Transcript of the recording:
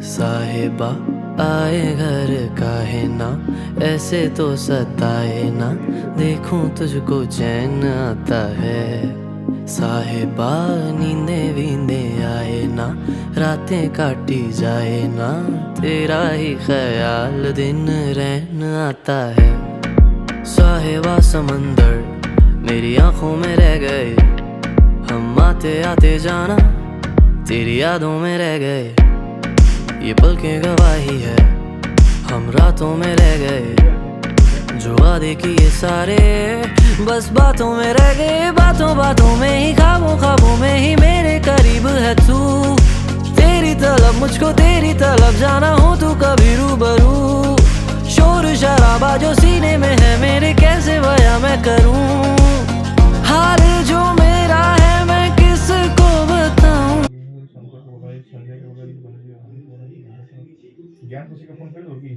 साहिबा आए घर काहे ना, ऐसे तो सताए ना, देखूं तुझको चैन आता है। साहिबा नींदे वींदे आए ना, रातें काटी जाए ना, तेरा ही ख्याल दिन रहन आता है। साहिबा समंदर मेरी आंखों में रह गए, हम आते आते जाना तेरी यादों में रह गए। ये पल की गवाही है, हम रातों में रह गए, जो वादे किए सारे बस बातों में रह गए। बातों बातों में ही, ख्वाबों ख्वाबों में ही मेरे करीब है तू। तेरी तलब मुझको तेरी तलब, जाना हो तू कभी रूबरू। शोर शराबा जो सीने में है मेरे, कैसे बयां मैं करूं। हाल जो मेरा है मैं किसको बताऊं। शंकर को बताइए, संजय को बताइए, ज्ञान खुशी का फोन कर दो कि